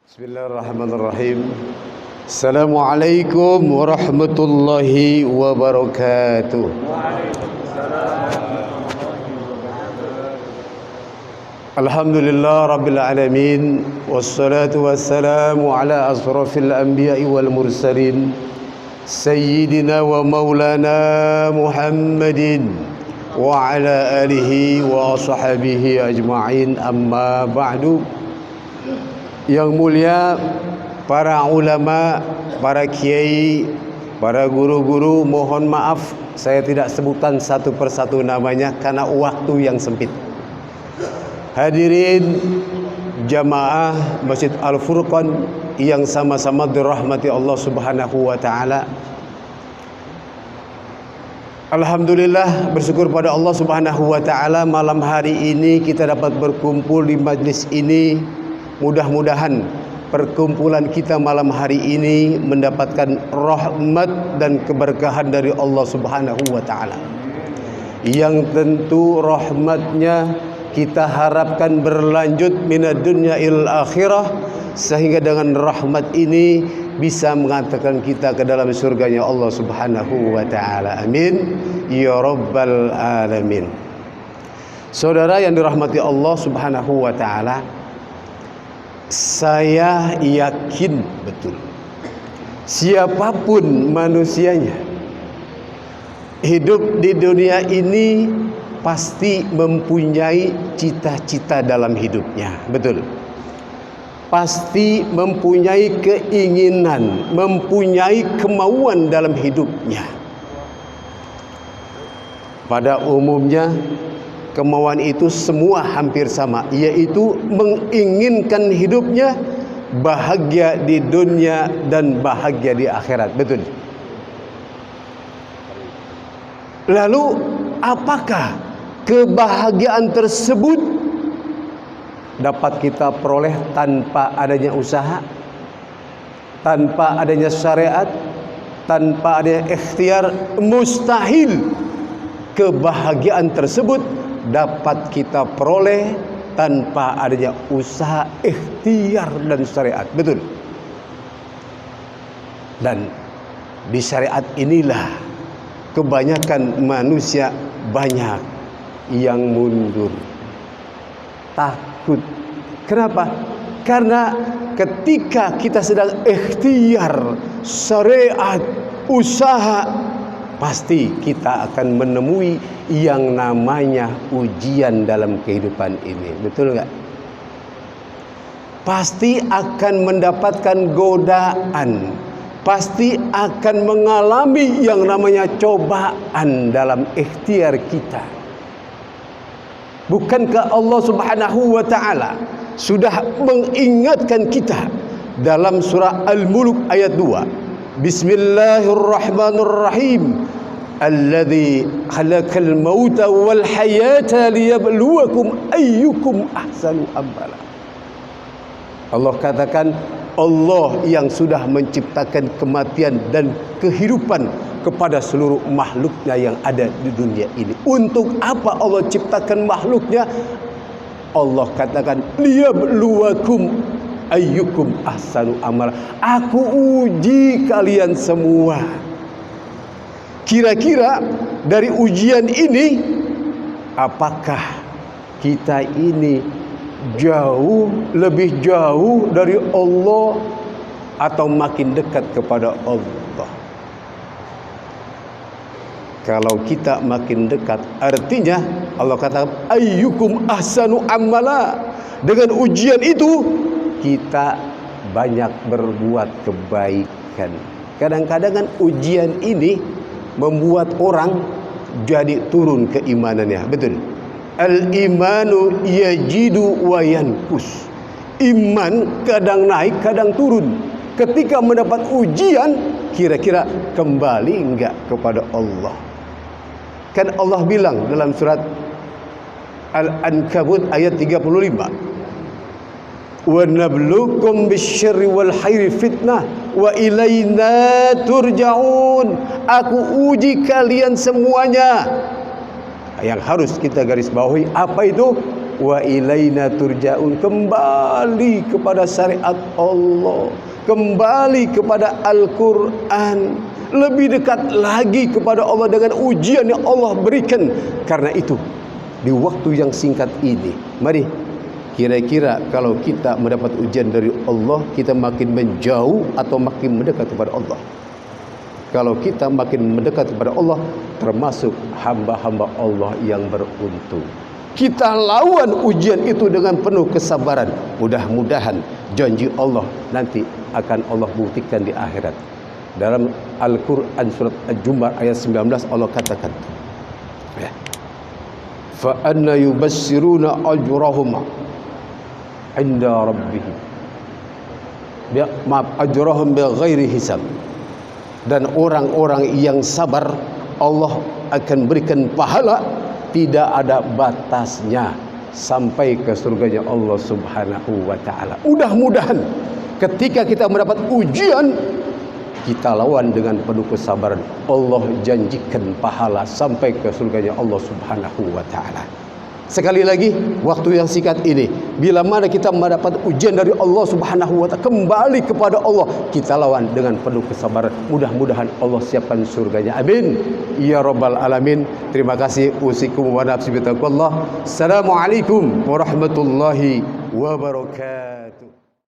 Bismillahirrahmanirrahim. Assalamualaikum warahmatullahi wabarakatuh. Alhamdulillah rabbil alamin, wassalatu wassalamu ala asrafil anbiya'i wal mursalin, sayyidina wa maulana Muhammadin wa ala alihi wa sahbihi ajma'in, amma ba'du. Yang mulia para ulama, para kiai, para guru-guru, mohon maaf saya tidak sebutkan satu persatu namanya karena waktu yang sempit. Hadirin jamaah Masjid Al-Furqan yang sama-sama dirahmati Allah Subhanahu wa taala. Alhamdulillah, bersyukur pada Allah Subhanahu wa taala, malam hari ini kita dapat berkumpul di majlis ini. Mudah-mudahan perkumpulan kita malam hari ini mendapatkan rahmat dan keberkahan dari Allah Subhanahu wa taala. Yang tentu rahmatnya kita harapkan berlanjut minad dunya ilal akhirah, sehingga dengan rahmat ini bisa mengantarkan kita ke dalam surganya Allah Subhanahu wa taala. Amin ya rabbal alamin. Saudara yang dirahmati Allah Subhanahu wa taala, saya yakin betul siapapun manusianya hidup di dunia ini pasti mempunyai cita-cita dalam hidupnya. Betul. Pasti mempunyai keinginan, mempunyai kemauan dalam hidupnya. Pada umumnya kemauan itu semua hampir sama, yaitu menginginkan hidupnya bahagia di dunia dan bahagia di akhirat. Betul. Lalu apakah kebahagiaan tersebut dapat kita peroleh tanpa adanya usaha, tanpa adanya syariat, tanpa adanya ikhtiar? Mustahil kebahagiaan tersebut dapat kita peroleh tanpa adanya usaha, ikhtiar dan syariat. Betul. Dan di syariat inilah kebanyakan manusia banyak yang mundur, takut. Kenapa? Karena ketika kita sedang ikhtiar, syariat, usaha, pasti kita akan menemui yang namanya ujian dalam kehidupan ini. Betul nggak? Pasti akan mendapatkan godaan, pasti akan mengalami yang namanya cobaan dalam ikhtiar kita. Bukankah Allah Subhanahu wa taala sudah mengingatkan kita dalam surah Al-Mulk ayat 2? Bismillahirrahmanirrahim. Alladzi khalaqal mauta wal hayata liyabluwakum ayyukum ahsanu amala. Allah katakan, Allah yang sudah menciptakan kematian dan kehidupan kepada seluruh makhluknya yang ada di dunia ini. Untuk apa Allah ciptakan makhluknya? Allah katakan liyabluwakum ayyukum ahsanu amala. Aku uji kalian semua. Kira-kira dari ujian ini, apakah kita ini lebih jauh dari Allah atau makin dekat kepada Allah? Kalau kita makin dekat, artinya Allah katakan ayyukum ahsanu amala. Dengan ujian itu kita banyak berbuat kebaikan. Kadang-kadang kan ujian ini membuat orang jadi turun keimanannya. Betul. Al-imanu yajidu wa yankus. Iman kadang naik, kadang turun. Ketika mendapat ujian, kira-kira kembali enggak kepada Allah? Kan Allah bilang dalam surat Al-Ankabut ayat 35, wa nabluukum bisyarri wal khairi fitnah wa ilaina turja'un. Aku uji kalian semuanya. Yang harus kita garis bawahi apa itu? wa ilaina turja'un. Kembali kepada syariat Allah, kembali kepada Al-Quran, lebih dekat lagi kepada Allah dengan ujian yang Allah berikan. Karena itu, di waktu yang singkat ini, mari kira-kira kalau kita mendapat ujian dari Allah, kita makin menjauh atau makin mendekat kepada Allah? Kalau kita makin mendekat kepada Allah, termasuk hamba-hamba Allah yang beruntung. Kita lawan ujian itu dengan penuh kesabaran. Mudah-mudahan janji Allah nanti akan Allah buktikan di akhirat. Dalam Al-Quran surat Al-Jumu'ah ayat 19 Allah katakan, ya, fa anna yubassiruna ajrahum inda rabbihim, ajrahum bighairi hisab. Dan orang-orang yang sabar Allah akan berikan pahala tidak ada batasnya sampai ke surganya Allah Subhanahu wa taala. Mudah-mudahan ketika kita mendapat ujian, kita lawan dengan penuh kesabaran. Allah janjikan pahala sampai ke surganya Allah Subhanahu wa taala. Sekali lagi, waktu yang singkat ini, bila mana kita mendapat ujian dari Allah Subhanahu wa taala, kembali kepada Allah, kita lawan dengan penuh kesabaran. Mudah-mudahan Allah siapkan surganya. Amin ya rabbal alamin. Terima kasih. Usikum wa nafsi bitaqwallah. Assalamualaikum warahmatullahi wabarakatuh.